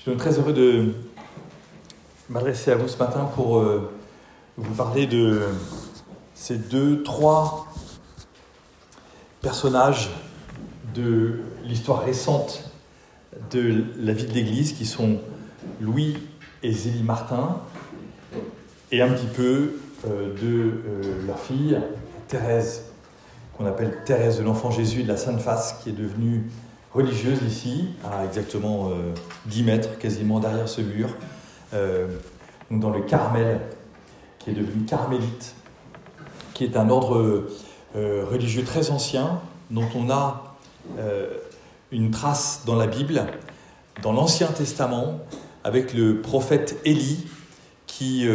Je suis très heureux de m'adresser à vous ce matin pour vous parler de ces trois personnages de l'histoire récente de la vie de l'Église, qui sont Louis et Zélie Martin, et un petit peu de leur fille, Thérèse, qu'on appelle Thérèse de l'Enfant Jésus de la Sainte Face, qui est devenue religieuse ici, à exactement 10 mètres, quasiment derrière ce mur, donc dans le Carmel, qui est devenu carmélite, qui est un ordre religieux très ancien, dont on a une trace dans la Bible, dans l'Ancien Testament, avec le prophète Élie, qui,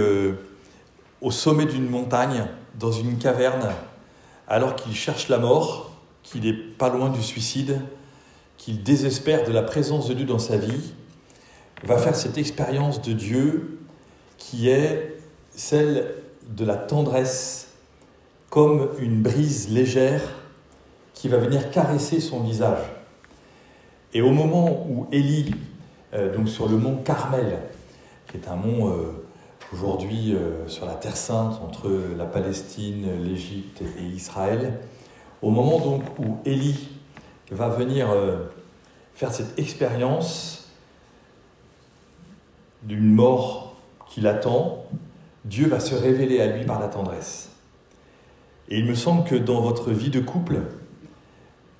au sommet d'une montagne, dans une caverne, alors qu'il cherche la mort, qu'il n'est pas loin du suicide, qu'il désespère de la présence de Dieu dans sa vie, va faire cette expérience de Dieu qui est celle de la tendresse, comme une brise légère qui va venir caresser son visage. Et au moment où Élie, donc sur le mont Carmel, qui est un mont aujourd'hui sur la Terre Sainte, entre la Palestine, l'Égypte et Israël, au moment donc où Élie va venir faire cette expérience d'une mort qui l'attend, Dieu va se révéler à lui par la tendresse. Et il me semble que dans votre vie de couple,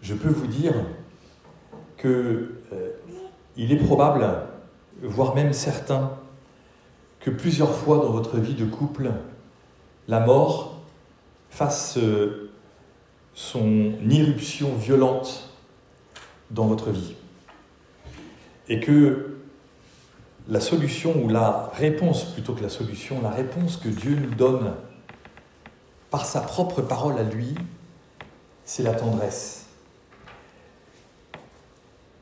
je peux vous dire que il est probable, voire même certain, que plusieurs fois dans votre vie de couple, la mort fasse son irruption violente dans votre vie. Et que la solution, ou la réponse plutôt que la solution, la réponse que Dieu nous donne par sa propre parole à lui, c'est la tendresse.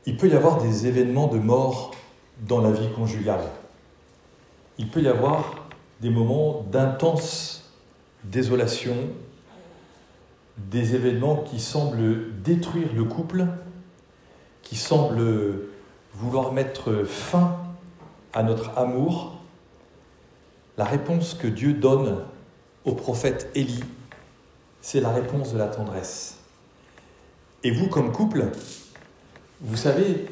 Il peut y avoir des événements de mort dans la vie conjugale. Il peut y avoir des moments d'intense désolation, des événements qui semblent détruire le couple, qui semblent vouloir mettre fin à notre amour. La réponse que Dieu donne au prophète Élie, c'est la réponse de la tendresse. Et vous, comme couple, vous savez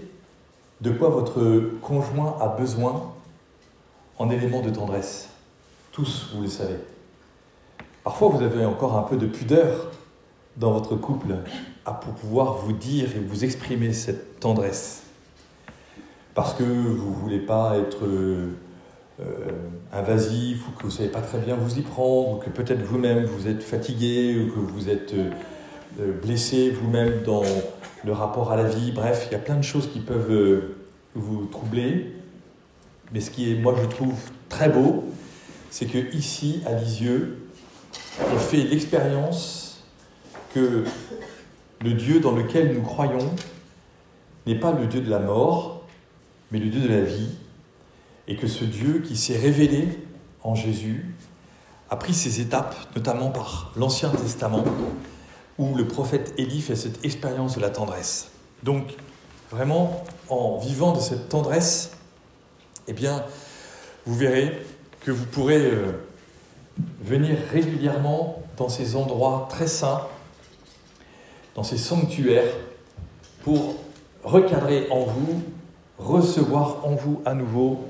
de quoi votre conjoint a besoin en éléments de tendresse. Tous, vous le savez. Parfois, vous avez encore un peu de pudeur dans votre couple pour pouvoir vous dire et vous exprimer cette tendresse. Parce que vous ne voulez pas être invasif, ou que vous ne savez pas très bien vous y prendre, ou que peut-être vous-même vous êtes fatigué, ou que vous êtes blessé vous-même dans le rapport à la vie. Bref, il y a plein de choses qui peuvent vous troubler. Mais ce qui est, moi, je trouve très beau, c'est qu'ici, à Lisieux, on fait l'expérience que le Dieu dans lequel nous croyons n'est pas le Dieu de la mort, mais le Dieu de la vie, et que ce Dieu qui s'est révélé en Jésus a pris ses étapes, notamment par l'Ancien Testament, où le prophète Élie fait cette expérience de la tendresse. Donc, vraiment, en vivant de cette tendresse, eh bien, vous verrez que vous pourrez venir régulièrement dans ces endroits très saints, dans ces sanctuaires, pour recadrer en vous, recevoir en vous à nouveau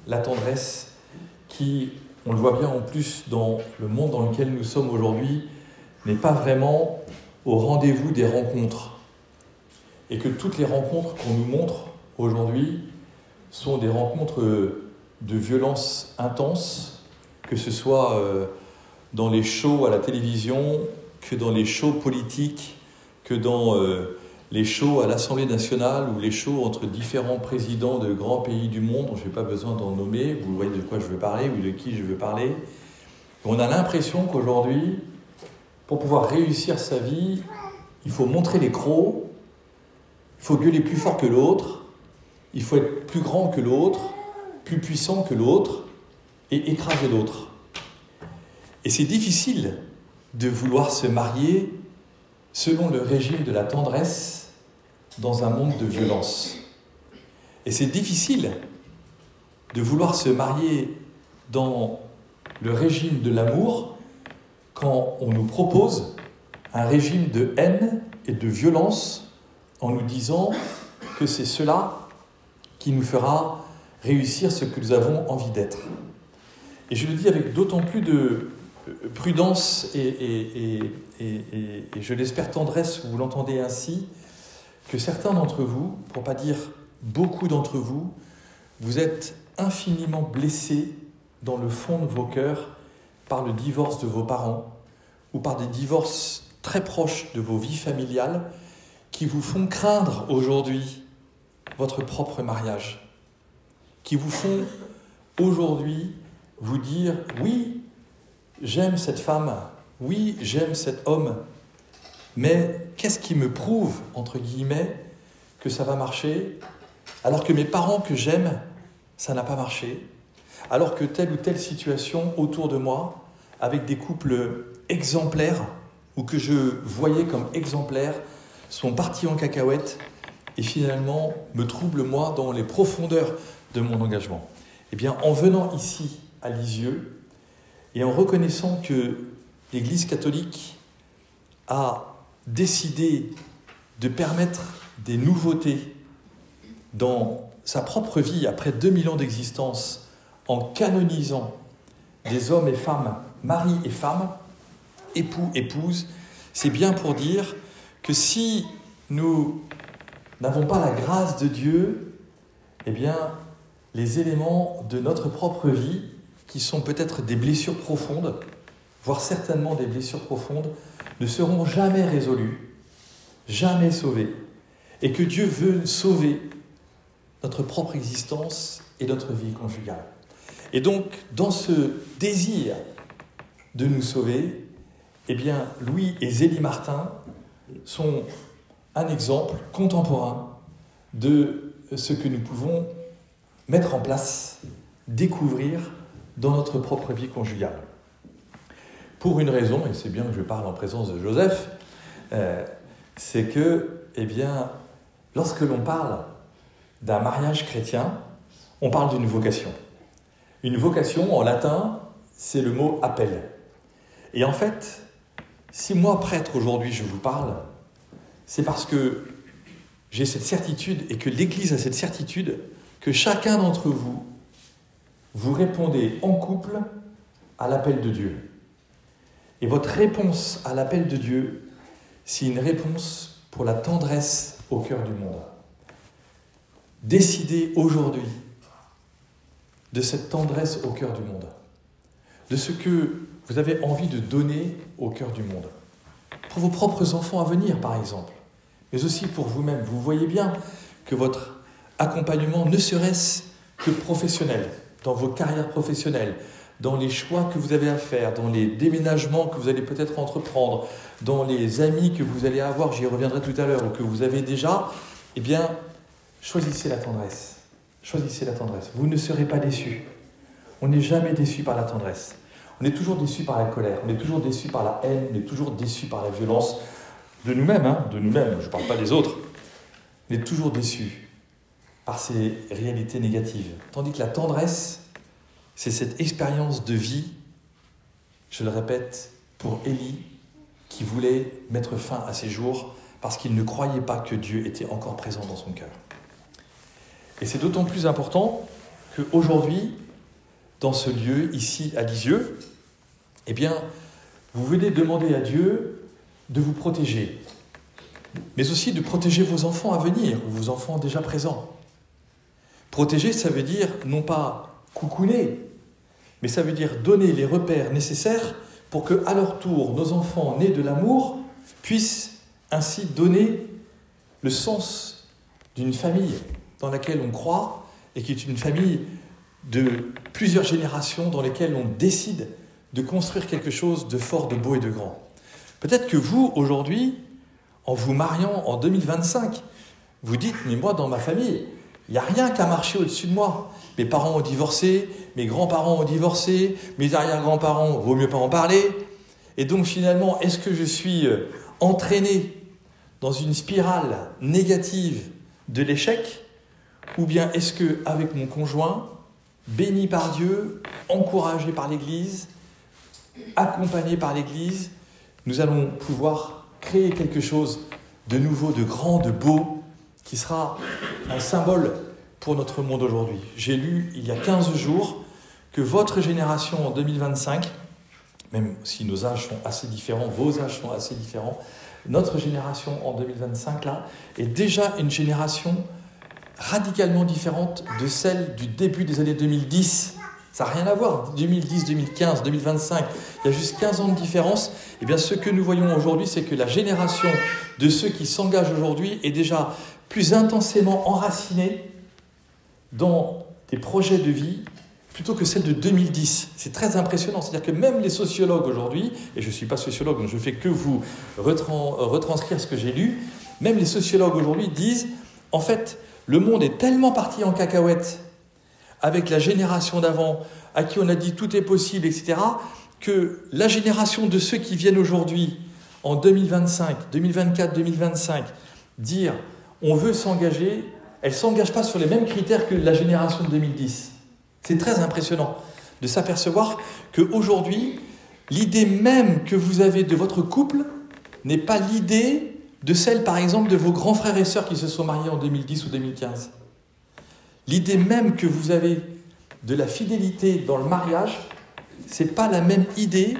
la tendresse qui, on le voit bien en plus dans le monde dans lequel nous sommes aujourd'hui, n'est pas vraiment au rendez-vous des rencontres. Et que toutes les rencontres qu'on nous montre aujourd'hui sont des rencontres de violence intense, que ce soit dans les shows à la télévision, que dans les shows politiques, que dans les shows à l'Assemblée nationale ou les shows entre différents présidents de grands pays du monde, je n'ai pas besoin d'en nommer, vous voyez de quoi je veux parler ou de qui je veux parler. On a l'impression qu'aujourd'hui, pour pouvoir réussir sa vie, il faut montrer les crocs, il faut gueuler plus fort que l'autre, il faut être plus grand que l'autre, plus puissant que l'autre et écraser l'autre. Et c'est difficile de vouloir se marier selon le régime de la tendresse dans un monde de violence. Et c'est difficile de vouloir se marier dans le régime de l'amour quand on nous propose un régime de haine et de violence en nous disant que c'est cela qui nous fera réussir ce que nous avons envie d'être. Et je le dis avec d'autant plus de prudence et je l'espère tendresse, vous l'entendez ainsi, que certains d'entre vous, pour ne pas dire beaucoup d'entre vous, vous êtes infiniment blessés dans le fond de vos cœurs par le divorce de vos parents ou par des divorces très proches de vos vies familiales qui vous font craindre aujourd'hui votre propre mariage, qui vous font aujourd'hui vous dire « Oui, j'aime cette femme, oui, j'aime cet homme, mais qu'est-ce qui me prouve, entre guillemets, que ça va marcher, alors que mes parents que j'aime, ça n'a pas marché, alors que telle ou telle situation autour de moi, avec des couples exemplaires, ou que je voyais comme exemplaires, sont partis en cacahuète et finalement me troublent moi dans les profondeurs de mon engagement. » Eh bien, en venant ici à Lisieux et en reconnaissant que l'Église catholique a décidé de permettre des nouveautés dans sa propre vie après 2000 ans d'existence en canonisant des hommes et femmes, mari et femme, époux, épouse, c'est bien pour dire que si nous n'avons pas la grâce de Dieu, eh bien, les éléments de notre propre vie, qui sont peut-être des blessures profondes, voire certainement des blessures profondes, ne seront jamais résolus, jamais sauvés. Et que Dieu veut sauver notre propre existence et notre vie conjugale. Et donc, dans ce désir de nous sauver, eh bien, Louis et Zélie Martin sont un exemple contemporain de ce que nous pouvons mettre en place, découvrir dans notre propre vie conjugale. Pour une raison, et c'est bien que je parle en présence de Joseph, c'est que, eh bien, lorsque l'on parle d'un mariage chrétien, on parle d'une vocation. Une vocation, en latin, c'est le mot « appel ». Et en fait, si moi, prêtre, aujourd'hui, je vous parle, c'est parce que j'ai cette certitude et que l'Église a cette certitude que chacun d'entre vous, vous répondez en couple à l'appel de Dieu. Et votre réponse à l'appel de Dieu, c'est une réponse pour la tendresse au cœur du monde. Décidez aujourd'hui de cette tendresse au cœur du monde, de ce que vous avez envie de donner au cœur du monde. Pour vos propres enfants à venir, par exemple, mais aussi pour vous-même. Vous voyez bien que votre accompagnement ne serait-ce que professionnel, dans vos carrières professionnelles, dans les choix que vous avez à faire, dans les déménagements que vous allez peut-être entreprendre, dans les amis que vous allez avoir, j'y reviendrai tout à l'heure, ou que vous avez déjà, eh bien, choisissez la tendresse. Choisissez la tendresse. Vous ne serez pas déçus. On n'est jamais déçu par la tendresse. On est toujours déçu par la colère, on est toujours déçu par la haine, on est toujours déçu par la violence de nous-mêmes, je ne parle pas des autres. On est toujours déçu par ces réalités négatives. Tandis que la tendresse, c'est cette expérience de vie, je le répète, pour Élie, qui voulait mettre fin à ses jours parce qu'il ne croyait pas que Dieu était encore présent dans son cœur. Et c'est d'autant plus important qu'aujourd'hui, dans ce lieu, ici à Lisieux, eh bien, vous venez demander à Dieu de vous protéger, mais aussi de protéger vos enfants à venir, ou vos enfants déjà présents. Protéger, ça veut dire non pas coucouner, mais ça veut dire donner les repères nécessaires pour que, à leur tour, nos enfants nés de l'amour puissent ainsi donner le sens d'une famille dans laquelle on croit et qui est une famille de plusieurs générations dans lesquelles on décide de construire quelque chose de fort, de beau et de grand. Peut-être que vous, aujourd'hui, en vous mariant en 2025, vous dites « mais moi, dans ma famille, il n'y a rien qui a marché au-dessus de moi. Mes parents ont divorcé, mes grands-parents ont divorcé, mes arrière-grands-parents, vaut mieux pas en parler. Et donc finalement, est-ce que je suis entraîné dans une spirale négative de l'échec ? Ou bien est-ce qu'avec mon conjoint, bénis par Dieu, encouragés par l'Église, accompagnés par l'Église, nous allons pouvoir créer quelque chose de nouveau, de grand, de beau, qui sera un symbole pour notre monde aujourd'hui. J'ai lu il y a 15 jours que votre génération en 2025, même si nos âges sont assez différents, vos âges sont assez différents, notre génération en 2025 là, est déjà une génération radicalement différente de celle du début des années 2010. Ça n'a rien à voir, 2010, 2015, 2025, il y a juste 15 ans de différence. Eh bien, ce que nous voyons aujourd'hui, c'est que la génération de ceux qui s'engagent aujourd'hui est déjà plus intensément enracinée dans des projets de vie plutôt que celle de 2010. C'est très impressionnant, c'est-à-dire que même les sociologues aujourd'hui, et je ne suis pas sociologue, donc je ne fais que vous retranscrire ce que j'ai lu, même les sociologues aujourd'hui disent, en fait, le monde est tellement parti en cacahuète avec la génération d'avant, à qui on a dit tout est possible, etc., que la génération de ceux qui viennent aujourd'hui, en 2025, 2024, 2025, dire on veut s'engager, elle ne s'engage pas sur les mêmes critères que la génération de 2010. C'est très impressionnant de s'apercevoir qu'aujourd'hui, l'idée même que vous avez de votre couple n'est pas l'idée de celle, par exemple, de vos grands frères et sœurs qui se sont mariés en 2010 ou 2015. L'idée même que vous avez de la fidélité dans le mariage, ce n'est pas la même idée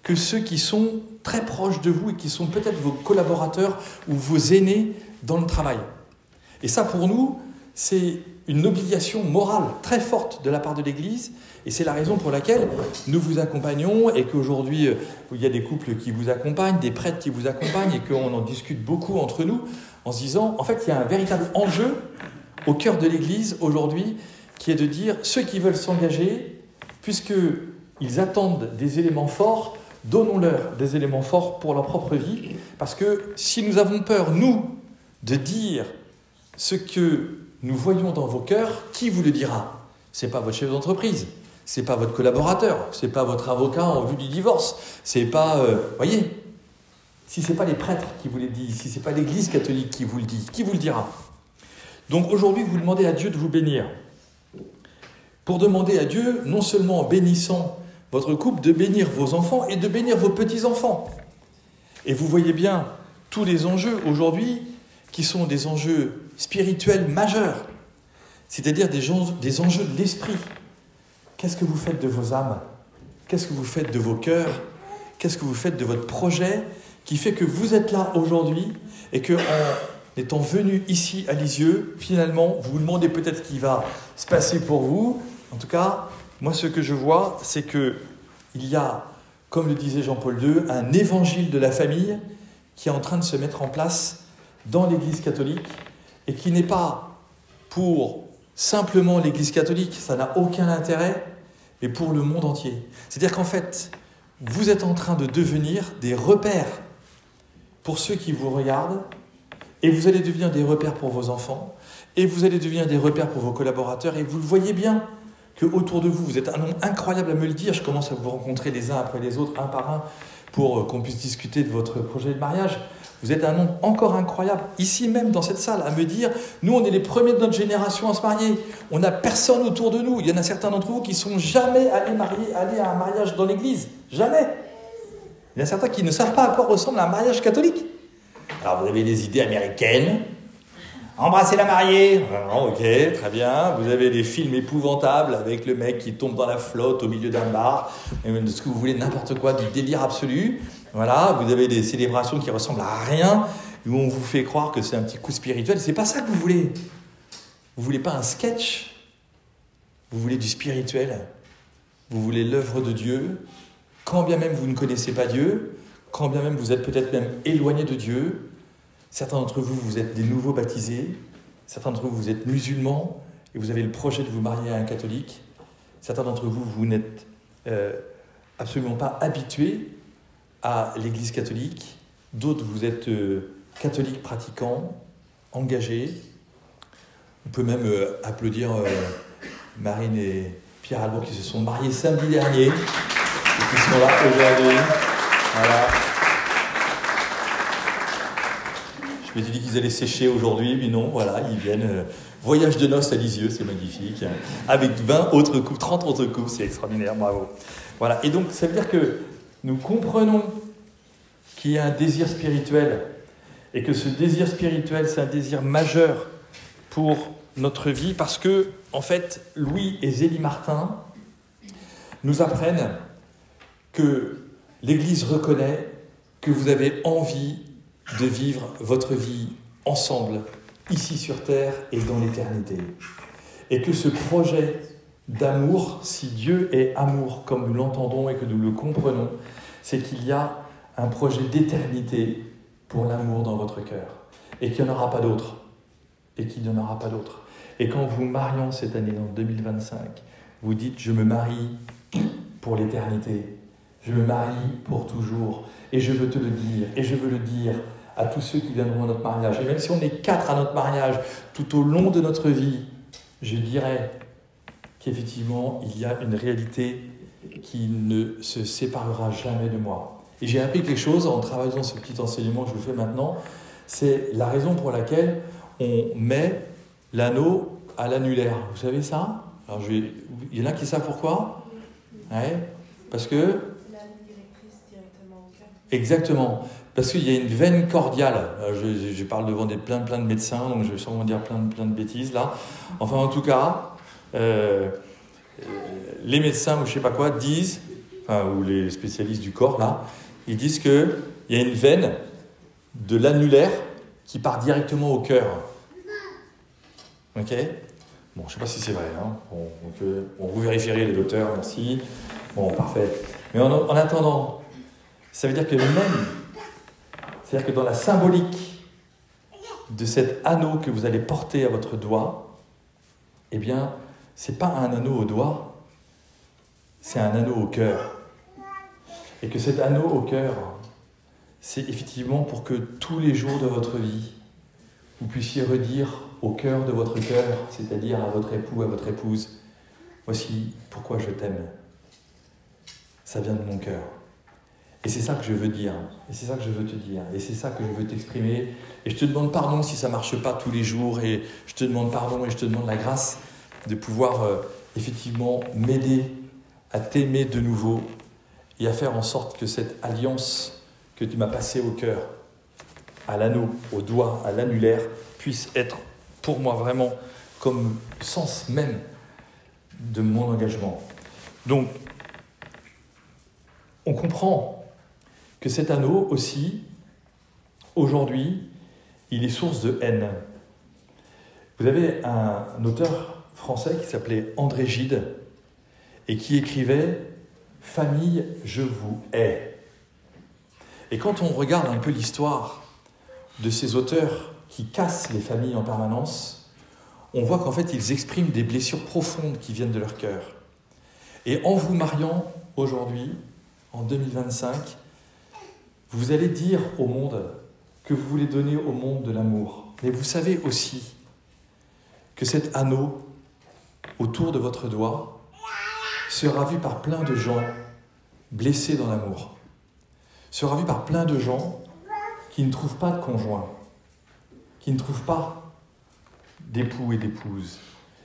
que ceux qui sont très proches de vous et qui sont peut-être vos collaborateurs ou vos aînés dans le travail. Et ça, pour nous, c'est une obligation morale très forte de la part de l'Église, et c'est la raison pour laquelle nous vous accompagnons, et qu'aujourd'hui, il y a des couples qui vous accompagnent, des prêtres qui vous accompagnent, et qu'on en discute beaucoup entre nous, en se disant, en fait, il y a un véritable enjeu au cœur de l'Église aujourd'hui, qui est de dire, ceux qui veulent s'engager, puisqu'ils attendent des éléments forts, donnons-leur des éléments forts pour leur propre vie, parce que si nous avons peur, nous, de dire ce que nous voyons dans vos cœurs, qui vous le dira ? Ce n'est pas votre chef d'entreprise, ce n'est pas votre collaborateur, ce n'est pas votre avocat en vue du divorce, c'est pas... voyez, si ce n'est pas les prêtres qui vous le disent, si ce n'est pas l'Église catholique qui vous le dit, qui vous le dira ? Donc aujourd'hui, vous demandez à Dieu de vous bénir. Pour demander à Dieu, non seulement en bénissant votre couple, de bénir vos enfants et de bénir vos petits-enfants. Et vous voyez bien tous les enjeux aujourd'hui qui sont des enjeux spirituels majeurs, c'est-à-dire des enjeux de l'esprit. Qu'est-ce que vous faites de vos âmes ? Qu'est-ce que vous faites de vos cœurs ? Qu'est-ce que vous faites de votre projet qui fait que vous êtes là aujourd'hui et qu'en étant venu ici à Lisieux, finalement, vous vous demandez peut-être ce qui va se passer pour vous. En tout cas, moi, ce que je vois, c'est qu'il y a, comme le disait Jean-Paul II, un évangile de la famille qui est en train de se mettre en place dans l'Église catholique et qui n'est pas pour simplement l'Église catholique, ça n'a aucun intérêt, mais pour le monde entier. C'est-à-dire qu'en fait, vous êtes en train de devenir des repères pour ceux qui vous regardent, et vous allez devenir des repères pour vos enfants, et vous allez devenir des repères pour vos collaborateurs, et vous le voyez bien qu'autour de vous, vous êtes un nombre incroyable à me le dire, je commence à vous rencontrer les uns après les autres, un par un, pour qu'on puisse discuter de votre projet de mariage. Vous êtes un nombre encore incroyable, ici même dans cette salle, à me dire, nous on est les premiers de notre génération à se marier, on n'a personne autour de nous, il y en a certains d'entre vous qui ne sont jamais allés à un mariage dans l'église, jamais. Il y en a certains qui ne savent pas à quoi ressemble un mariage catholique. Alors vous avez des idées américaines, embrasser la mariée, ok, très bien, vous avez des films épouvantables avec le mec qui tombe dans la flotte au milieu d'un bar, de ce que vous voulez, n'importe quoi, du délire absolu. Voilà, vous avez des célébrations qui ressemblent à rien, où on vous fait croire que c'est un petit coup spirituel. C'est pas ça que vous voulez. Vous voulez pas un sketch. Vous voulez du spirituel. Vous voulez l'œuvre de Dieu. Quand bien même vous ne connaissez pas Dieu, quand bien même vous êtes peut-être même éloigné de Dieu, certains d'entre vous, vous êtes des nouveaux baptisés, certains d'entre vous, vous êtes musulmans, et vous avez le projet de vous marier à un catholique. Certains d'entre vous, vous n'êtes absolument pas habitués à l'Église catholique. D'autres, vous êtes catholiques pratiquants, engagés. On peut même applaudir Marine et Pierre Albon qui se sont mariés samedi dernier et qui sont là aujourd'hui. Voilà. Je m'étais dit qu'ils allaient sécher aujourd'hui, mais non, voilà, ils viennent Voyage de noces à Lisieux, c'est magnifique. Avec 20 autres couples, 30 autres couples, c'est extraordinaire, bravo. Voilà, et donc ça veut dire que nous comprenons qu'il y a un désir spirituel et que ce désir spirituel, c'est un désir majeur pour notre vie parce que, en fait, Louis et Zélie Martin nous apprennent que l'Église reconnaît que vous avez envie de vivre votre vie ensemble, ici sur Terre et dans l'éternité. Et que ce projet d'amour, si Dieu est amour comme nous l'entendons et que nous le comprenons, c'est qu'il y a un projet d'éternité pour l'amour dans votre cœur. Et qu'il n'y en aura pas d'autre. Et qu'il n'y en aura pas d'autre. Et quand vous mariez cette année, en 2025, vous dites « Je me marie pour l'éternité. Je me marie pour toujours. » Et je veux te le dire, et je veux le dire à tous ceux qui viendront à notre mariage. Et même si on est 4 à notre mariage, tout au long de notre vie, je dirais qu'effectivement, il y a une réalité qui ne se séparera jamais de moi. Et j'ai appris quelque chose en travaillant ce petit enseignement que je vous fais maintenant, c'est la raison pour laquelle on met l'anneau à l'annulaire. Vous savez ça ? Alors il y en a qui savent pourquoi ? Ouais, parce que... Exactement. Parce qu'il y a une veine cordiale. Je parle devant plein de médecins, donc je vais sûrement dire plein de bêtises là. Enfin, en tout cas, les médecins ou je sais pas quoi disent, ou les spécialistes du corps là, ils disent qu'il y a une veine de l'annulaire qui part directement au cœur. Ok ? Bon, je sais pas si c'est vrai. Hein. Bon, donc, vous vérifierez les docteurs, merci. Bon, parfait. Mais en attendant, ça veut dire que c'est-à-dire que dans la symbolique de cet anneau que vous allez porter à votre doigt, eh bien, c'est pas un anneau au doigt, c'est un anneau au cœur. Et que cet anneau au cœur, c'est effectivement pour que tous les jours de votre vie, vous puissiez redire au cœur de votre cœur, c'est-à-dire à votre époux, à votre épouse, voici pourquoi je t'aime. Ça vient de mon cœur. Et c'est ça que je veux dire, et c'est ça que je veux te dire, et c'est ça que je veux t'exprimer. Et je te demande pardon si ça ne marche pas tous les jours, et je te demande pardon et je te demande la grâce de pouvoir effectivement m'aider à t'aimer de nouveau et à faire en sorte que cette alliance que tu m'as passée au cœur, à l'anneau, au doigt, à l'annulaire, puisse être pour moi vraiment comme sens même de mon engagement. Donc, on comprend que cet anneau aussi, aujourd'hui, il est source de haine. Vous avez un auteur français qui s'appelait André Gide et qui écrivait « Famille, je vous hais ». Et quand on regarde un peu l'histoire de ces auteurs qui cassent les familles en permanence, on voit qu'en fait, ils expriment des blessures profondes qui viennent de leur cœur. Et en vous mariant aujourd'hui, en 2025, vous allez dire au monde que vous voulez donner au monde de l'amour. Mais vous savez aussi que cet anneau autour de votre doigt sera vu par plein de gens blessés dans l'amour. Sera vu par plein de gens qui ne trouvent pas de conjoint, qui ne trouvent pas d'époux et d'épouses,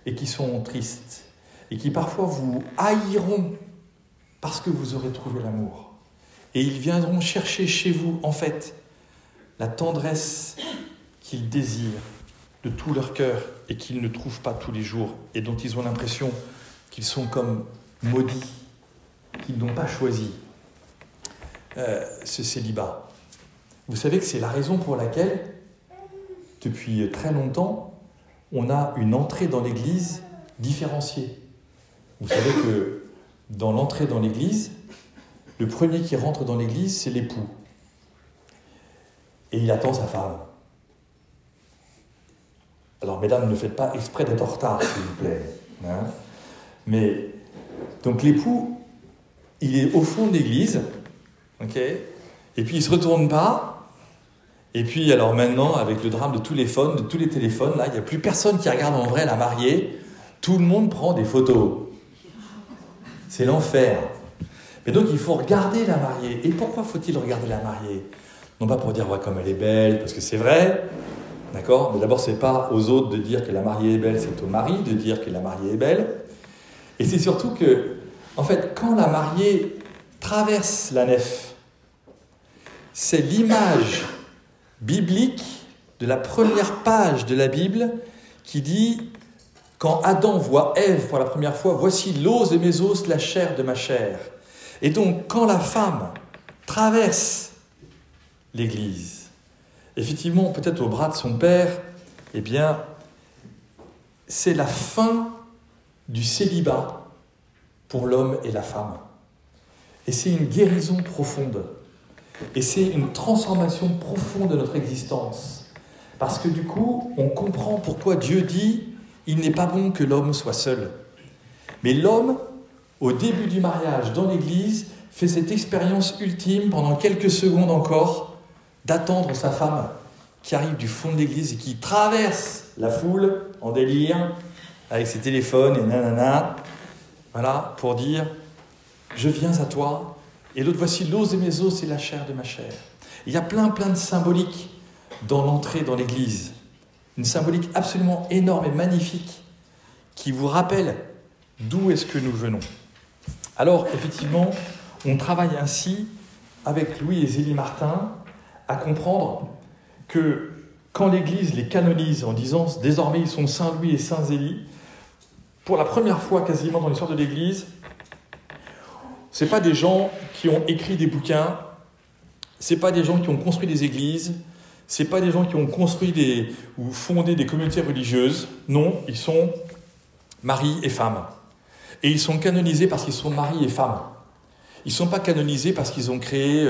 et qui sont tristes, et qui parfois vous haïront parce que vous aurez trouvé l'amour. Et ils viendront chercher chez vous, en fait, la tendresse qu'ils désirent de tout leur cœur et qu'ils ne trouvent pas tous les jours et dont ils ont l'impression qu'ils sont comme maudits, qu'ils n'ont pas choisi ce célibat. Vous savez que c'est la raison pour laquelle, depuis très longtemps, on a une entrée dans l'Église différenciée. Vous savez que dans l'entrée dans l'Église, le premier qui rentre dans l'église, c'est l'époux. Et il attend sa femme. Alors, mesdames, ne faites pas exprès d'être en retard, s'il vous plaît. Hein ? Mais, donc l'époux, il est au fond de l'église, ok ? Et puis il ne se retourne pas. Et puis, alors maintenant, avec le drame de tous les téléphones, là, il n'y a plus personne qui regarde en vrai la mariée. Tout le monde prend des photos. C'est l'enfer. Et donc, il faut regarder la mariée. Et pourquoi faut-il regarder la mariée ? Non pas pour dire, ouais, comme elle est belle, parce que c'est vrai, D'accord? Mais d'abord, c'est pas aux autres de dire que la mariée est belle, c'est au mari de dire que la mariée est belle. Et c'est surtout que, en fait, quand la mariée traverse la nef, c'est l'image biblique de la première page de la Bible qui dit, quand Adam voit Ève pour la première fois, voici l'os de mes os, la chair de ma chair. Et donc, quand la femme traverse l'Église, effectivement, peut-être au bras de son père, eh bien, c'est la fin du célibat pour l'homme et la femme. Et c'est une guérison profonde. Et c'est une transformation profonde de notre existence. Parce que du coup, on comprend pourquoi Dieu dit « Il n'est pas bon que l'homme soit seul ». Mais l'homme, au début du mariage, dans l'Église, fait cette expérience ultime, pendant quelques secondes encore, d'attendre sa femme qui arrive du fond de l'Église et qui traverse la foule en délire, avec ses téléphones et nanana, voilà, pour dire « Je viens à toi ». Et l'autre, voici l'os de mes os et la chair de ma chair. Il y a plein de symboliques dans l'entrée dans l'Église. Une symbolique absolument énorme et magnifique qui vous rappelle d'où est-ce que nous venons. Alors, effectivement, on travaille ainsi avec Louis et Zélie Martin à comprendre que quand l'Église les canonise en disant « Désormais, ils sont Saint Louis et Saint Zélie », pour la première fois quasiment dans l'histoire de l'Église, ce n'est pas des gens qui ont écrit des bouquins, ce n'est pas des gens qui ont construit des églises, ce n'est pas des gens qui ont construit ou fondé des communautés religieuses. Non, ils sont mari et femme. Et ils sont canonisés parce qu'ils sont mari et femme. Ils ne sont pas canonisés parce qu'ils ont créé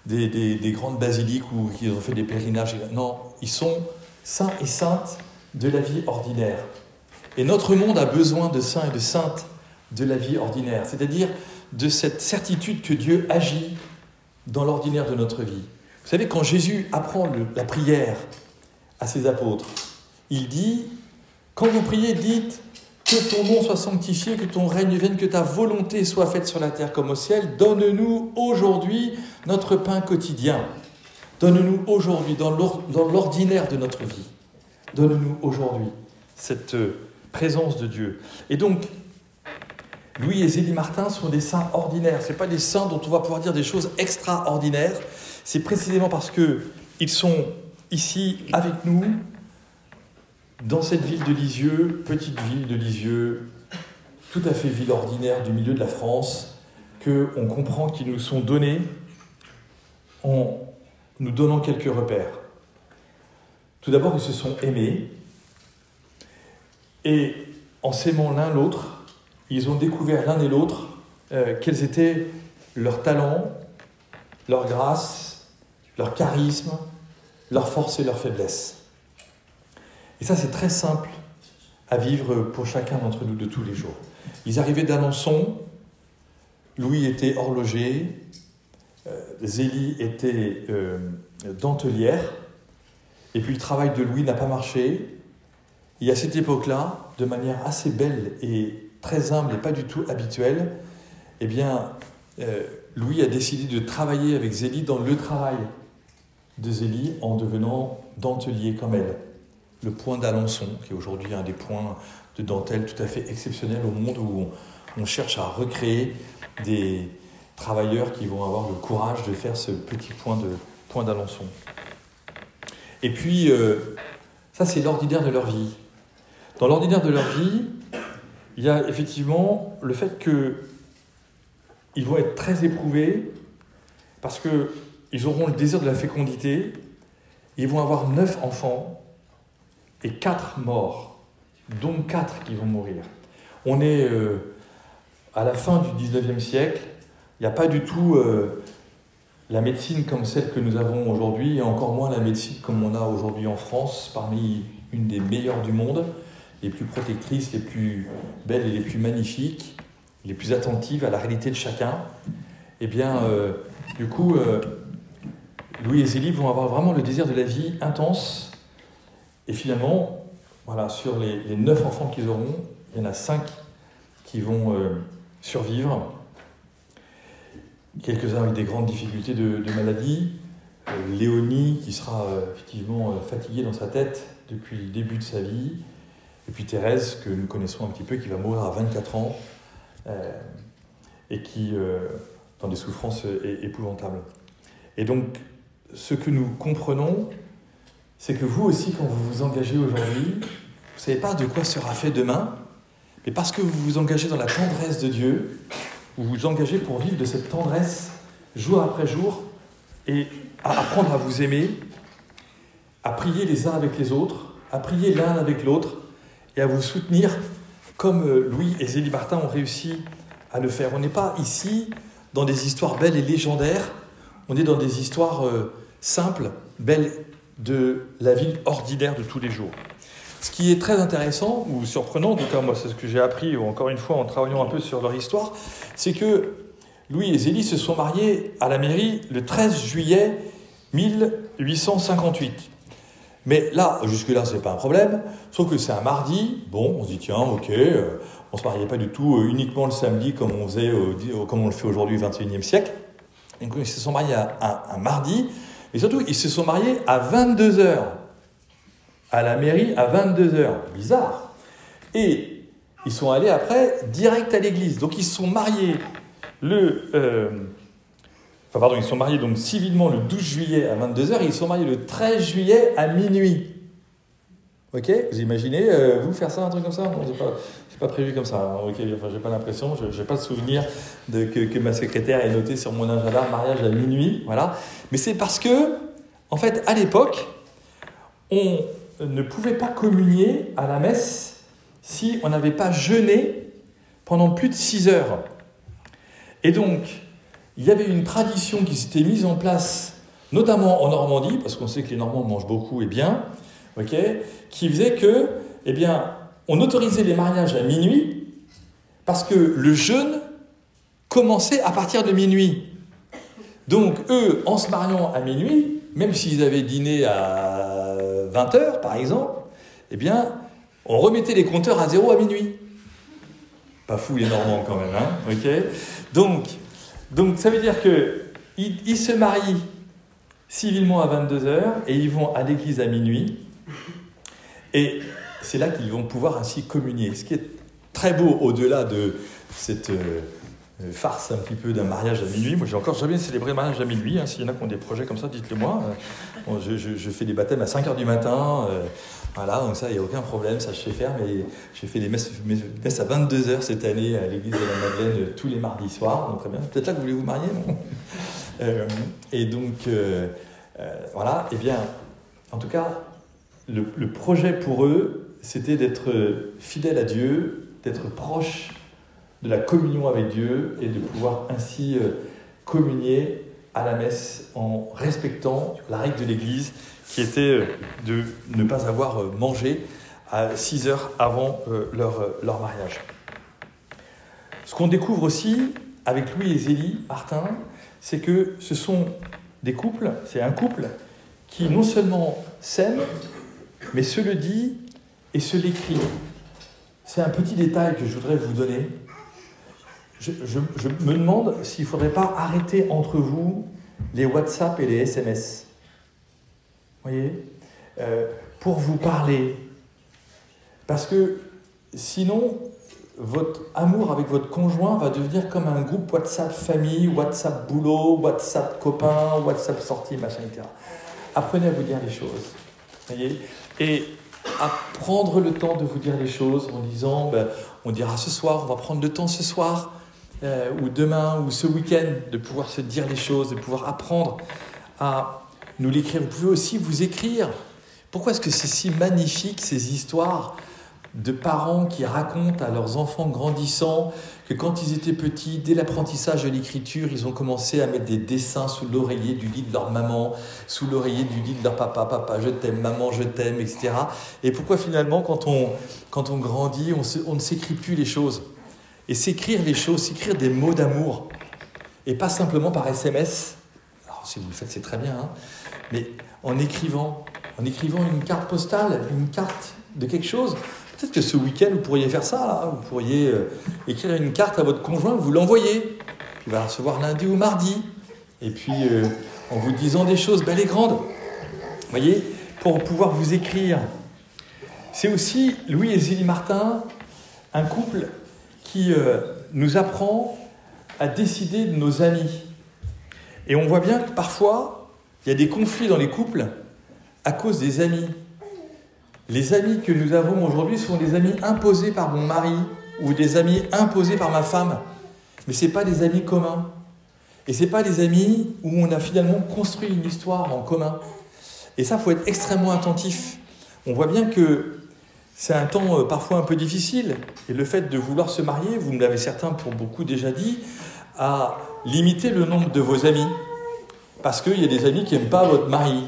des grandes basiliques ou qu'ils ont fait des pèlerinages. Non, ils sont saints et saintes de la vie ordinaire. Et notre monde a besoin de saints et de saintes de la vie ordinaire, c'est-à-dire de cette certitude que Dieu agit dans l'ordinaire de notre vie. Vous savez, quand Jésus apprend la prière à ses apôtres, il dit, quand vous priez, dites que ton nom soit sanctifié, que ton règne vienne, que ta volonté soit faite sur la terre comme au ciel. Donne-nous aujourd'hui notre pain quotidien. Donne-nous aujourd'hui, dans l'ordinaire de notre vie, donne-nous aujourd'hui cette présence de Dieu. Et donc, Louis et Zélie Martin sont des saints ordinaires. Ce ne sont pas des saints dont on va pouvoir dire des choses extraordinaires. C'est précisément parce qu'ils sont ici avec nous, dans cette ville de Lisieux, petite ville de Lisieux, tout à fait ville ordinaire du milieu de la France, qu'on comprend qu'ils nous sont donnés en nous donnant quelques repères. Tout d'abord, ils se sont aimés et en s'aimant l'un l'autre, ils ont découvert l'un et l'autre quels étaient leurs talents, leur grâce, leur charisme, leur force et leur faiblesse. Et ça, c'est très simple à vivre pour chacun d'entre nous de tous les jours. Ils arrivaient d'Alençon, Louis était horloger, Zélie était dentelière, et puis le travail de Louis n'a pas marché. Et à cette époque-là, de manière assez belle et très humble et pas du tout habituelle, eh bien, Louis a décidé de travailler avec Zélie dans le travail de Zélie en devenant dentelier comme elle. Le point d'Alençon, qui est aujourd'hui un des points de dentelle tout à fait exceptionnels au monde où on cherche à recréer des travailleurs qui vont avoir le courage de faire ce petit point d'Alençon. Et puis, ça c'est l'ordinaire de leur vie. Dans l'ordinaire de leur vie, il y a effectivement le fait qu'ils vont être très éprouvés parce qu'ils auront le désir de la fécondité, ils vont avoir 9 enfants et 4 morts, dont 4 qui vont mourir. On est à la fin du 19e siècle, il n'y a pas du tout la médecine comme celle que nous avons aujourd'hui, et encore moins la médecine comme on a aujourd'hui en France, parmi une des meilleures du monde, les plus protectrices, les plus belles et les plus magnifiques, les plus attentives à la réalité de chacun. Eh bien, du coup, Louis et Zélie vont avoir vraiment le désir de la vie intense. Et finalement, voilà, sur les 9 enfants qu'ils auront, il y en a 5 qui vont survivre. Quelques-uns avec des grandes difficultés de maladie. Léonie qui sera effectivement fatiguée dans sa tête depuis le début de sa vie, et puis Thérèse que nous connaissons un petit peu, qui va mourir à 24 ans et qui dans des souffrances épouvantables. Et donc ce que nous comprenons, c'est que vous aussi, quand vous vous engagez aujourd'hui, vous ne savez pas de quoi sera fait demain, mais parce que vous vous engagez dans la tendresse de Dieu, vous vous engagez pour vivre de cette tendresse jour après jour et à apprendre à vous aimer, à prier les uns avec les autres, à prier l'un avec l'autre et à vous soutenir comme Louis et Zélie Martin ont réussi à le faire. On n'est pas ici dans des histoires belles et légendaires, on est dans des histoires simples, belles de la vie ordinaire de tous les jours. Ce qui est très intéressant ou surprenant, en tout cas moi c'est ce que j'ai appris encore une fois en travaillant un peu sur leur histoire, c'est que Louis et Zélie se sont mariés à la mairie le 13 juillet 1858. Mais là, jusque-là, c'est pas un problème, sauf que c'est un mardi, bon, on se dit tiens, ok, on se mariait pas du tout uniquement le samedi comme on faisait, comme on le fait aujourd'hui au XXIe siècle. Donc ils se sont mariés un mardi, et surtout ils se sont mariés à 22h. À la mairie à 22h. Bizarre. Et ils sont allés après direct à l'église. Donc ils se sont mariés ils sont mariés donc civilement le 12 juillet à 22h et ils sont mariés le 13 juillet à minuit. Ok ? Vous imaginez, vous faire ça, un truc comme ça ? Non, c'est pas prévu comme ça. Ok, enfin, j'ai pas l'impression, j'ai pas le souvenir que ma secrétaire ait noté sur mon agenda mariage à minuit. Voilà. Mais c'est parce que, en fait, à l'époque, on ne pouvait pas communier à la messe si on n'avait pas jeûné pendant plus de 6 heures. Et donc, il y avait une tradition qui s'était mise en place, notamment en Normandie, parce qu'on sait que les Normands mangent beaucoup et bien, qui faisait que, on autorisait les mariages à minuit, parce que le jeûne commençait à partir de minuit. Donc, eux, en se mariant à minuit, même s'ils avaient dîné à 20h, par exemple, on remettait les compteurs à zéro à minuit. Pas fou les Normands quand même, hein, Donc ça veut dire qu'ils se marient civilement à 22h et ils vont à l'église à minuit. Et c'est là qu'ils vont pouvoir ainsi communier. Ce qui est très beau au-delà de cette farce un petit peu d'un mariage à minuit. Moi, j'ai encore jamais célébré le mariage à minuit. S'il y en a qui ont des projets comme ça, dites-le moi. Je fais des baptêmes à 5h du matin. Voilà, donc ça, il n'y a aucun problème, ça je sais faire. Mais j'ai fait des messes à 22h cette année à l'église de la Madeleine tous les mardis soirs. Donc très bien. Peut-être là que vous voulez vous marier, non ? Et donc, voilà. En tout cas, le projet pour eux, c'était d'être fidèle à Dieu, d'être proche de la communion avec Dieu et de pouvoir ainsi communier à la messe en respectant la règle de l'Église qui était de ne pas avoir mangé à 6 heures avant leur mariage. Ce qu'on découvre aussi avec Louis et Zélie Martin, c'est que ce sont des couples, c'est un couple qui non seulement s'aime, mais se le dit et se l'écrit. C'est un petit détail que je voudrais vous donner. Je me demande s'il ne faudrait pas arrêter entre vous les WhatsApp et les SMS. Vous voyez ? Pour vous parler. Parce que sinon, votre amour avec votre conjoint va devenir comme un groupe WhatsApp famille, WhatsApp boulot, WhatsApp copain, WhatsApp sortie, machin, etc. Apprenez à vous dire les choses. Vous voyez ? Et à prendre le temps de vous dire les choses en disant, on dira ce soir, on va prendre le temps ce soir, ou demain, ou ce week-end, de pouvoir se dire les choses, de pouvoir apprendre à nous l'écrire. Vous pouvez aussi vous écrire. Pourquoi est-ce que c'est si magnifique, ces histoires de parents qui racontent à leurs enfants grandissant que quand ils étaient petits, dès l'apprentissage de l'écriture, ils ont commencé à mettre des dessins sous l'oreiller du lit de leur maman, sous l'oreiller du lit de leur papa, papa je t'aime, maman je t'aime, etc. Et pourquoi finalement quand on grandit, on ne s'écrit plus les choses. Et s'écrire les choses, s'écrire des mots d'amour, et pas simplement par SMS. Alors si vous le faites, c'est très bien, mais en écrivant une carte postale, une carte de quelque chose. Peut-être que ce week-end, vous pourriez faire ça, là. Vous pourriez écrire une carte à votre conjoint, vous l'envoyez. Puis il va la recevoir lundi ou mardi. Et puis, en vous disant des choses belles et grandes. Vous voyez, pour pouvoir vous écrire. C'est aussi, Louis et Zélie Martin, un couple qui nous apprend à décider de nos amis. Et on voit bien que parfois, il y a des conflits dans les couples à cause des amis. Les amis que nous avons aujourd'hui sont des amis imposés par mon mari ou des amis imposés par ma femme. Mais ce n'est pas des amis communs. Et ce n'est pas des amis où on a finalement construit une histoire en commun. Et ça, il faut être extrêmement attentif. On voit bien que c'est un temps parfois un peu difficile. Et le fait de vouloir se marier, vous me l'avez certains pour beaucoup déjà dit, à limiter le nombre de vos amis. Parce qu'il y a des amis qui n'aiment pas votre mari.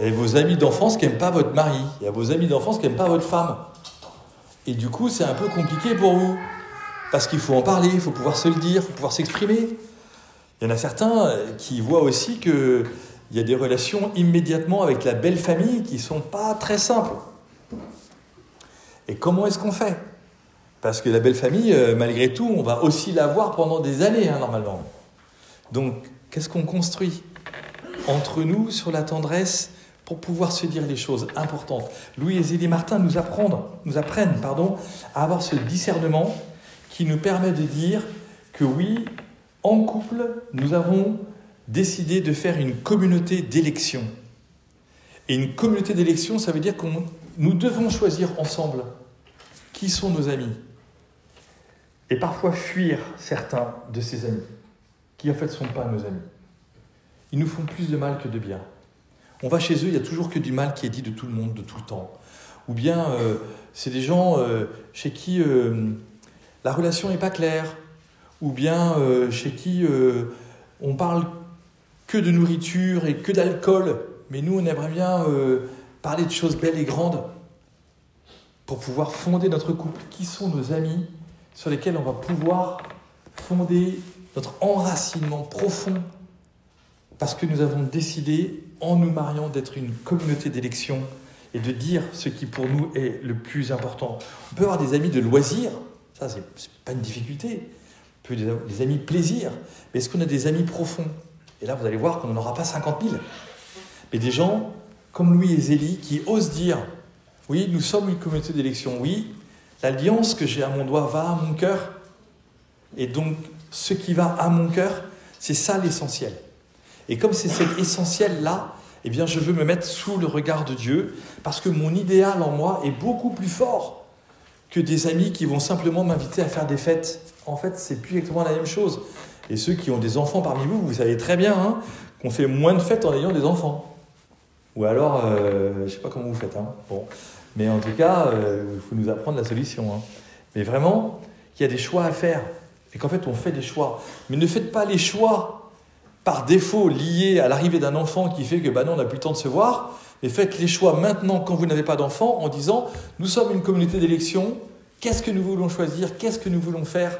Et vos amis d'enfance qui n'aiment pas votre mari. Il y a vos amis d'enfance qui n'aiment pas votre femme. Et du coup, c'est un peu compliqué pour vous. Parce qu'il faut en parler, il faut pouvoir se le dire, il faut pouvoir s'exprimer. Il y en a certains qui voient aussi qu'il y a des relations immédiatement avec la belle famille qui ne sont pas très simples. Et comment est-ce qu'on fait ? Parce que la belle famille, malgré tout, on va aussi la voir pendant des années, normalement. Donc, qu'est-ce qu'on construit entre nous sur la tendresse pour pouvoir se dire les choses importantes ? Louis et Zélie Martin nous apprennent à avoir ce discernement qui nous permet de dire que oui, en couple, nous avons décidé de faire une communauté d'élection. Et une communauté d'élection, ça veut dire que nous devons choisir ensemble qui sont nos amis. Et parfois fuir certains de ces amis, qui en fait ne sont pas nos amis. Ils nous font plus de mal que de bien. On va chez eux, il n'y a toujours que du mal qui est dit de tout le monde, de tout le temps. Ou bien c'est des gens chez qui la relation n'est pas claire. Ou bien chez qui on parle que de nourriture et que d'alcool. Mais nous, on aimerait bien parler de choses belles et grandes pour pouvoir fonder notre couple. Qui sont nos amis sur lesquels on va pouvoir fonder notre enracinement profond parce que nous avons décidé, en nous mariant, d'être une communauté d'élection et de dire ce qui pour nous est le plus important. On peut avoir des amis de loisirs, ça c'est pas une difficulté. On peut avoir des amis plaisir, mais est-ce qu'on a des amis profonds ? Et là vous allez voir qu'on n'en aura pas 50 000. Mais des gens comme Louis et Zélie qui osent dire « Oui, nous sommes une communauté d'élection, oui, l'alliance que j'ai à mon doigt va à mon cœur. Et donc, ce qui va à mon cœur, c'est ça l'essentiel. Et comme c'est cet essentiel-là, eh bien, je veux me mettre sous le regard de Dieu parce que mon idéal en moi est beaucoup plus fort que des amis qui vont simplement m'inviter à faire des fêtes. En fait, c'est plus exactement la même chose. Et ceux qui ont des enfants parmi vous, vous savez très bien qu'on fait moins de fêtes en ayant des enfants. Ou alors, je ne sais pas comment vous faites. Bon. Mais en tout cas, il faut nous apprendre la solution. Mais vraiment, il y a des choix à faire. Et qu'en fait, on fait des choix. Mais ne faites pas les choix par défaut liés à l'arrivée d'un enfant qui fait que non, on n'a plus le temps de se voir. Mais faites les choix maintenant quand vous n'avez pas d'enfant en disant « Nous sommes une communauté d'élection. Qu'est-ce que nous voulons choisir ? Qu'est-ce que nous voulons faire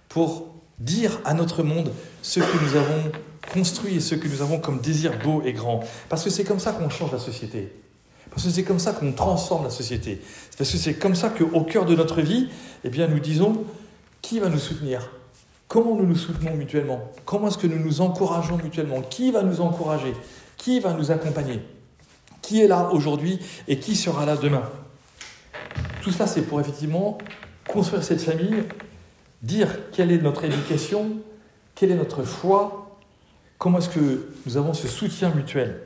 pour dire à notre monde ce que nous avons construit et ce que nous avons comme désir beau et grand ?» Parce que c'est comme ça qu'on change la société. Parce que c'est comme ça qu'on transforme la société. C'est parce que c'est comme ça qu'au cœur de notre vie, eh bien, nous disons qui va nous soutenir ? Comment nous nous soutenons mutuellement ? Comment est-ce que nous nous encourageons mutuellement ? Qui va nous encourager ? Qui va nous accompagner ? Qui est là aujourd'hui et qui sera là demain ? Tout cela, c'est pour effectivement construire cette famille, dire quelle est notre éducation, quelle est notre foi, comment est-ce que nous avons ce soutien mutuel.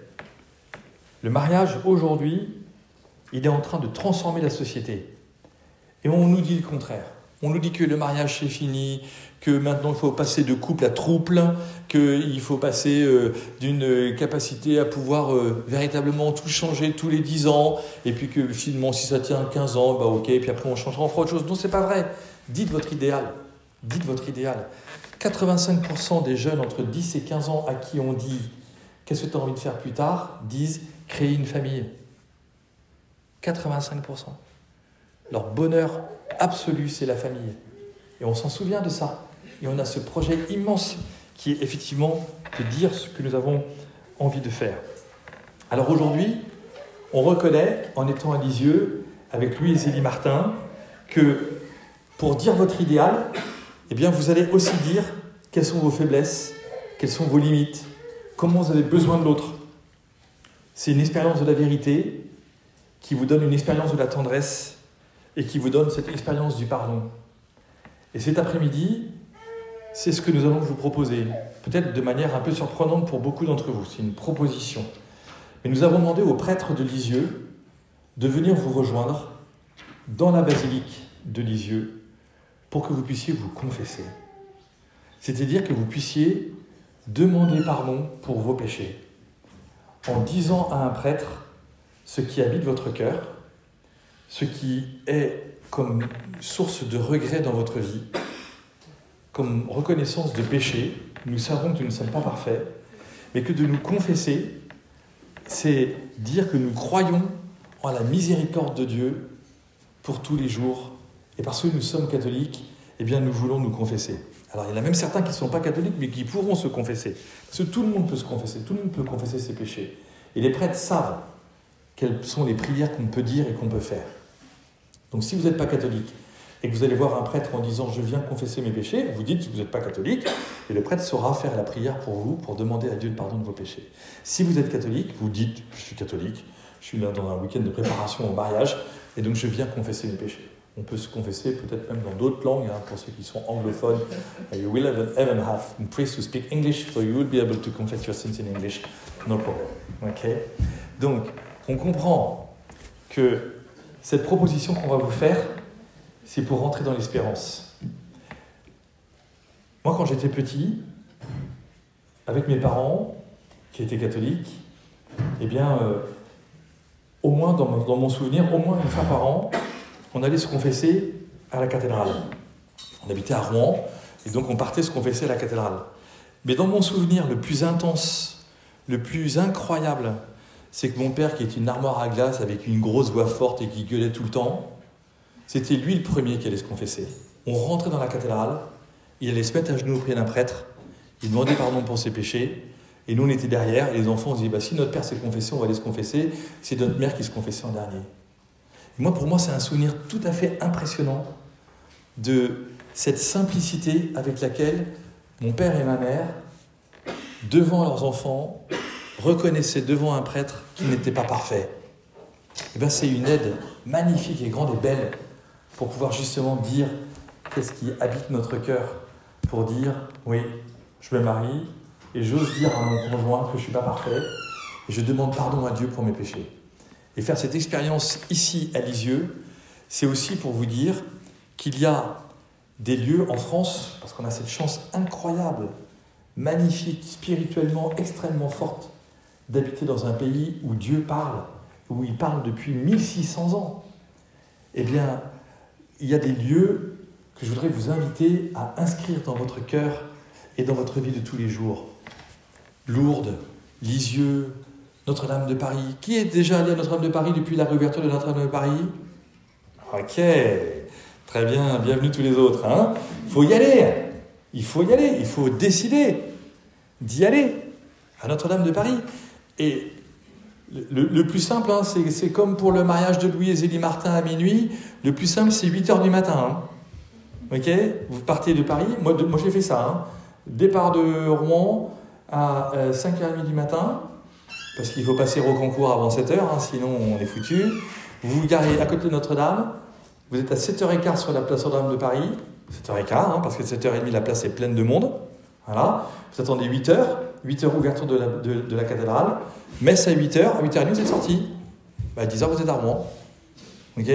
Le mariage, aujourd'hui, il est en train de transformer la société. Et on nous dit le contraire. On nous dit que le mariage, c'est fini, que maintenant, il faut passer de couple à trouble, qu'il faut passer d'une capacité à pouvoir véritablement tout changer tous les 10 ans, et puis que finalement, si ça tient 15 ans, ok, puis après, on changera, on fera autre chose. Non, c'est pas vrai. Dites votre idéal. Dites votre idéal. 85% des jeunes entre 10 et 15 ans à qui on dit « Qu'est-ce que tu as envie de faire plus tard ?» disent « Créer une famille ». 85%. Leur bonheur absolu, c'est la famille. Et on s'en souvient de ça. Et on a ce projet immense qui est effectivement de dire ce que nous avons envie de faire. Alors aujourd'hui, on reconnaît, en étant à Lisieux, avec Louis et Zélie Martin, que pour dire votre idéal, eh bien, vous allez aussi dire quelles sont vos faiblesses, quelles sont vos limites, comment vous avez besoin de l'autre. C'est une expérience de la vérité qui vous donne une expérience de la tendresse et qui vous donne cette expérience du pardon. Et cet après-midi, c'est ce que nous allons vous proposer, peut-être de manière un peu surprenante pour beaucoup d'entre vous. C'est une proposition. Mais nous avons demandé au prêtre de Lisieux de venir vous rejoindre dans la basilique de Lisieux pour que vous puissiez vous confesser. C'est-à-dire que vous puissiez demander pardon pour vos péchés en disant à un prêtre ce qui habite votre cœur, ce qui est comme source de regret dans votre vie, comme reconnaissance de péché. Nous savons que nous ne sommes pas parfaits, mais que de nous confesser, c'est dire que nous croyons en la miséricorde de Dieu pour tous les jours. Et parce que nous sommes catholiques, eh bien nous voulons nous confesser. Alors il y en a même certains qui ne sont pas catholiques, mais qui pourront se confesser. Parce que tout le monde peut se confesser, tout le monde peut confesser ses péchés. Et les prêtres savent quelles sont les prières qu'on peut dire et qu'on peut faire. Donc si vous n'êtes pas catholique, et que vous allez voir un prêtre en disant « je viens confesser mes péchés », vous dites que vous n'êtes pas catholique, et le prêtre saura faire la prière pour vous, pour demander à Dieu le pardon de vos péchés. Si vous êtes catholique, vous dites « je suis catholique, je suis là dans un week-end de préparation au mariage, et donc je viens confesser mes péchés ». On peut se confesser peut-être même dans d'autres langues, hein, pour ceux qui sont anglophones. You will even have a priest who speak English, so you will be able to confess your sins in English, no problem. Okay? Donc, on comprend que cette proposition qu'on va vous faire, c'est pour rentrer dans l'espérance. Moi, quand j'étais petit, avec mes parents, qui étaient catholiques, eh bien, au moins, dans mon souvenir, au moins une fois par an, on allait se confesser à la cathédrale. On habitait à Rouen, et donc on partait se confesser à la cathédrale. Mais dans mon souvenir, le plus intense, le plus incroyable, c'est que mon père, qui était une armoire à glace avec une grosse voix forte et qui gueulait tout le temps, c'était lui le premier qui allait se confesser. On rentrait dans la cathédrale, il allait se mettre à genoux auprès d'un prêtre, il demandait pardon pour ses péchés, et nous on était derrière, et les enfants on se disaient si notre père s'est confessé, on va aller se confesser, c'est notre mère qui se confessait en dernier. Et moi, pour moi, c'est un souvenir tout à fait impressionnant de cette simplicité avec laquelle mon père et ma mère, devant leurs enfants, reconnaissaient devant un prêtre qu'il n'était pas parfait. Et bien, c'est une aide magnifique et grande et belle pour pouvoir justement dire qu'est-ce qui habite notre cœur, pour dire, oui, je me marie et j'ose dire à mon conjoint que je ne suis pas parfait et je demande pardon à Dieu pour mes péchés. Et faire cette expérience ici à Lisieux, c'est aussi pour vous dire qu'il y a des lieux en France, parce qu'on a cette chance incroyable, magnifique, spirituellement extrêmement forte, d'habiter dans un pays où Dieu parle, où il parle depuis 1600 ans. Eh bien, il y a des lieux que je voudrais vous inviter à inscrire dans votre cœur et dans votre vie de tous les jours. Lourdes, Lisieux, Notre-Dame de Paris. Qui est déjà allé à Notre-Dame de Paris depuis la réouverture de Notre-Dame de Paris? Ok, très bien, bienvenue tous les autres. Hein, il faut y aller, il faut décider d'y aller à Notre-Dame de Paris. Et le plus simple, hein, c'est comme pour le mariage de Louis et Zélie Martin à minuit, le plus simple c'est 8h du matin. Hein. Ok, vous partez de Paris, moi j'ai fait ça. Hein. Départ de Rouen à 5h30 du matin, parce qu'il faut passer au concours avant 7h, hein, sinon on est foutu. Vous vous garez à côté de Notre-Dame, vous êtes à 7h15 sur la place Notre-Dame de Paris, 7h15, hein, parce que 7h30 la place est pleine de monde. Voilà. Vous attendez 8h ouverture de la cathédrale, messe à 8h, à 8h30 vous êtes sorti. À 10h vous êtes à Rouen. Ok ?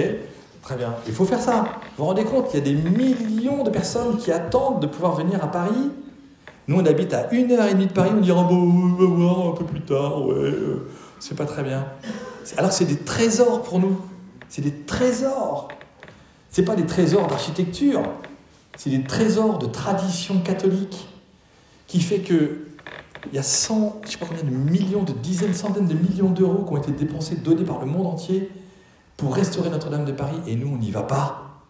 Très bien. Il faut faire ça. Vous vous rendez compte, il y a des millions de personnes qui attendent de pouvoir venir à Paris. Nous, on habite à 1h30 de Paris, on dira bon, on va voir un peu plus tard, ouais, c'est pas très bien. Alors c'est des trésors pour nous. C'est des trésors. C'est pas des trésors d'architecture, c'est des trésors de tradition catholique qui fait que il y a je sais pas combien de millions, de dizaines, centaines de millions d'euros qui ont été dépensés, donnés par le monde entier pour restaurer Notre-Dame de Paris, et nous, on n'y va pas.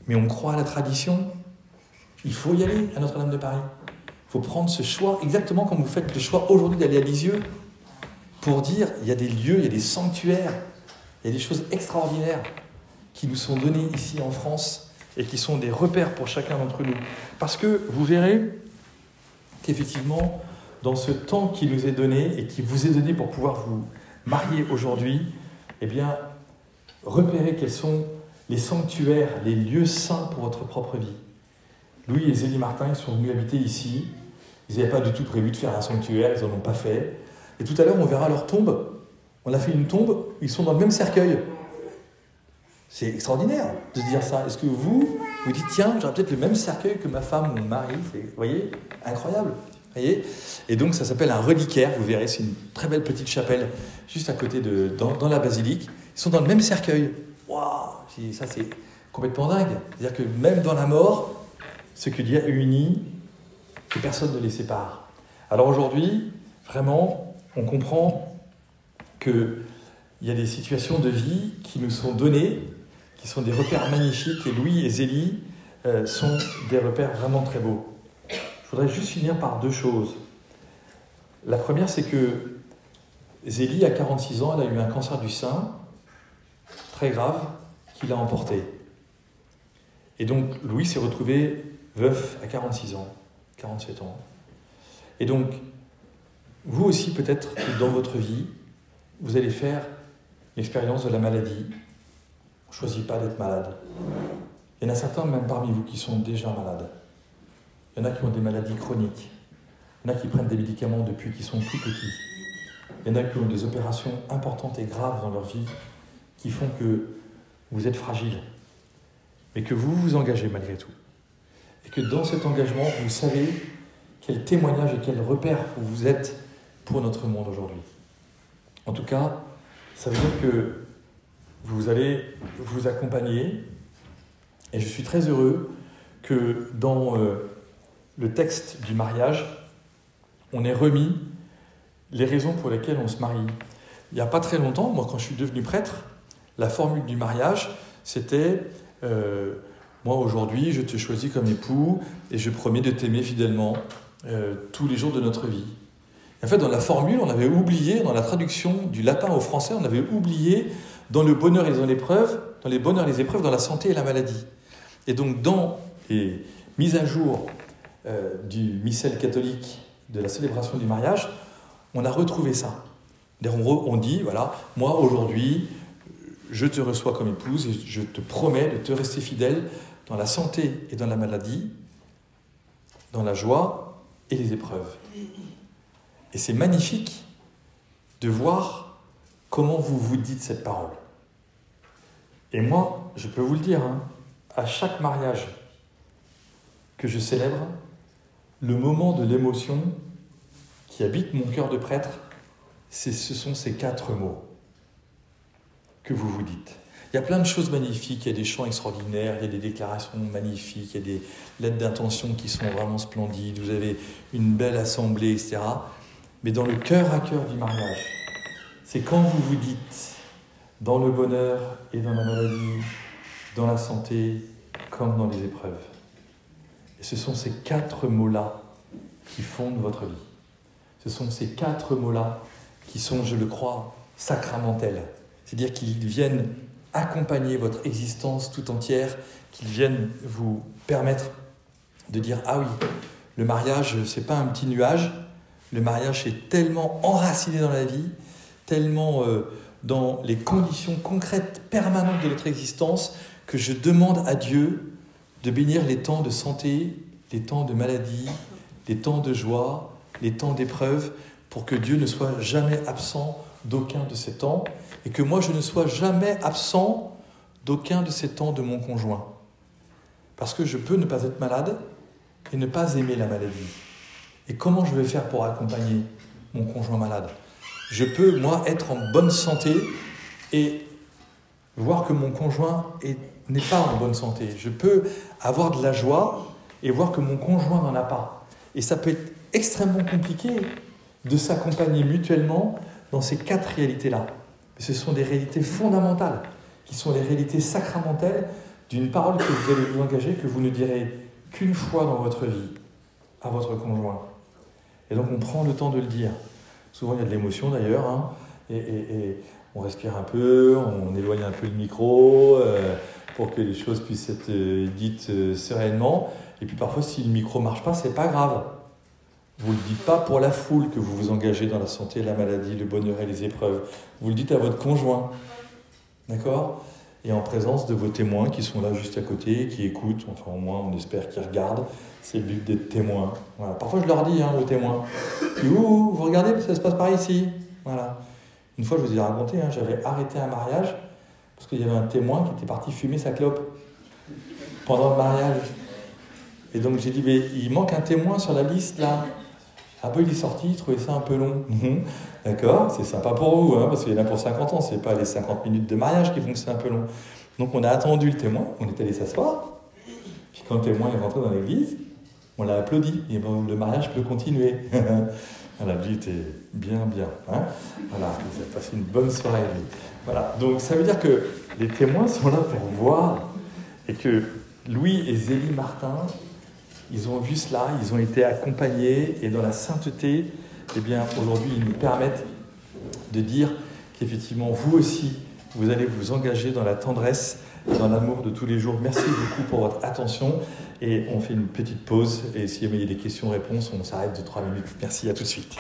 Mais on croit à la tradition. Il faut y aller à Notre-Dame de Paris. Il faut prendre ce choix, exactement comme vous faites le choix aujourd'hui d'aller à Lisieux, pour dire, il y a des lieux, il y a des sanctuaires, il y a des choses extraordinaires qui nous sont données ici en France et qui sont des repères pour chacun d'entre nous. Parce que vous verrez qu'effectivement, dans ce temps qui nous est donné et qui vous est donné pour pouvoir vous marier aujourd'hui, eh bien, repérez quels sont les sanctuaires, les lieux saints pour votre propre vie. Louis et Zélie Martin, ils sont venus habiter ici. Ils n'avaient pas du tout prévu de faire un sanctuaire, ils n'en ont pas fait. Et tout à l'heure, on verra leur tombe. On a fait une tombe, ils sont dans le même cercueil. C'est extraordinaire de se dire ça. Est-ce que vous dites, tiens, j'aurais peut-être le même cercueil que ma femme ou mon mari. Vous voyez, incroyable. Voyez, et donc ça s'appelle un reliquaire, vous verrez, c'est une très belle petite chapelle juste à côté dans la basilique. Ils sont dans le même cercueil. Waouh, ça c'est complètement dingue. C'est-à-dire que même dans la mort, ce que Dieu a uni, que personne ne les sépare. Alors aujourd'hui, vraiment, on comprend qu'il y a des situations de vie qui nous sont données, qui sont des repères magnifiques, et Louis et Zélie sont des repères vraiment très beaux. Je voudrais juste finir par deux choses. La première, c'est que Zélie, à 46 ans, elle a eu un cancer du sein, très grave, qui l'a emporté. Et donc, Louis s'est retrouvé veuf à 46 ans, 47 ans. Et donc, vous aussi, peut-être, que dans votre vie, vous allez faire l'expérience de la maladie. On ne choisit pas d'être malade. Il y en a certains, même parmi vous, qui sont déjà malades. Il y en a qui ont des maladies chroniques. Il y en a qui prennent des médicaments depuis qu'ils sont tout petits. Il y en a qui ont des opérations importantes et graves dans leur vie qui font que vous êtes fragile, mais que vous vous engagez malgré tout. Et que dans cet engagement, vous savez quel témoignage et quel repère vous êtes pour notre monde aujourd'hui. En tout cas, ça veut dire que vous allez vous accompagner. Et je suis très heureux que dans le texte du mariage, on ait remis les raisons pour lesquelles on se marie. Il n'y a pas très longtemps, moi quand je suis devenu prêtre, la formule du mariage, c'était moi aujourd'hui je te choisis comme époux et je promets de t'aimer fidèlement tous les jours de notre vie. Et en fait, dans la formule, on avait oublié, dans la traduction du latin au français, on avait oublié dans le bonheur et dans l'épreuve, dans les bonheurs et les épreuves, dans la santé et la maladie. Et donc dans les mises à jour du missel catholique de la célébration du mariage, on a retrouvé ça. On dit, voilà, moi aujourd'hui, je te reçois comme épouse et je te promets de te rester fidèle dans la santé et dans la maladie, dans la joie et les épreuves. Et c'est magnifique de voir comment vous vous dites cette parole. Et moi, je peux vous le dire, à chaque mariage que je célèbre, le moment de l'émotion qui habite mon cœur de prêtre, ce sont ces 4 mots que vous vous dites. Il y a plein de choses magnifiques, il y a des chants extraordinaires, il y a des déclarations magnifiques, il y a des lettres d'intention qui sont vraiment splendides, vous avez une belle assemblée, etc. Mais dans le cœur à cœur du mariage, c'est quand vous vous dites, dans le bonheur et dans la maladie, dans la santé, comme dans les épreuves. Et ce sont ces 4 mots-là qui fondent votre vie. Ce sont ces 4 mots-là qui sont, je le crois, sacramentels. C'est-à-dire qu'ils viennent accompagner votre existence tout entière, qu'ils viennent vous permettre de dire « Ah oui, le mariage, c'est pas un petit nuage. Le mariage est tellement enraciné dans la vie, tellement dans les conditions concrètes, permanentes de notre existence, que je demande à Dieu de bénir les temps de santé, les temps de maladie, les temps de joie, les temps d'épreuve, pour que Dieu ne soit jamais absent d'aucun de ces temps, et que moi je ne sois jamais absent d'aucun de ces temps de mon conjoint. Parce que je peux ne pas être malade et ne pas aimer la maladie. Et comment je vais faire pour accompagner mon conjoint malade ? Je peux, moi, être en bonne santé et voir que mon conjoint n'est pas en bonne santé. Je peux avoir de la joie et voir que mon conjoint n'en a pas. Et ça peut être extrêmement compliqué de s'accompagner mutuellement dans ces 4 réalités-là. Mais ce sont des réalités fondamentales, qui sont les réalités sacramentelles d'une parole que vous allez vous engager, que vous ne direz qu'une fois dans votre vie à votre conjoint. Et donc on prend le temps de le dire. Souvent il y a de l'émotion d'ailleurs, et on respire un peu, on éloigne un peu le micro pour que les choses puissent être dites sereinement. Et puis parfois si le micro ne marche pas, c'est pas grave. Vous ne le dites pas pour la foule que vous vous engagez dans la santé, la maladie, le bonheur et les épreuves. Vous le dites à votre conjoint. D'accord ? Et en présence de vos témoins qui sont là juste à côté, qui écoutent, enfin au moins on espère qu'ils regardent. C'est le but d'être témoin. Voilà. Parfois je leur dis aux témoins, vous regardez, ça se passe par ici. Voilà. Une fois je vous ai raconté, j'avais arrêté un mariage parce qu'il y avait un témoin qui était parti fumer sa clope pendant le mariage. Et donc j'ai dit, mais il manque un témoin sur la liste là. Ah ben il est sorti, il trouvait ça un peu long. D'accord, c'est sympa pour vous, parce qu'il y en a pour 50 ans, c'est pas les 50 minutes de mariage qui font que c'est un peu long. Donc on a attendu le témoin, on est allé s'asseoir, puis quand le témoin est rentré dans l'église, on l'a applaudi, et bon, le mariage peut continuer. Voilà, lui était bien. Voilà, il a passé une bonne soirée. Lui. Voilà, donc ça veut dire que les témoins sont là pour voir, et que Louis et Zélie Martin, ils ont vu cela, ils ont été accompagnés, et dans la sainteté, eh bien, aujourd'hui, ils nous permettent de dire qu'effectivement, vous aussi, vous allez vous engager dans la tendresse et dans l'amour de tous les jours. Merci beaucoup pour votre attention, et on fait une petite pause, et s'il y a des questions-réponses, on s'arrête de 3 minutes. Merci, à tout de suite.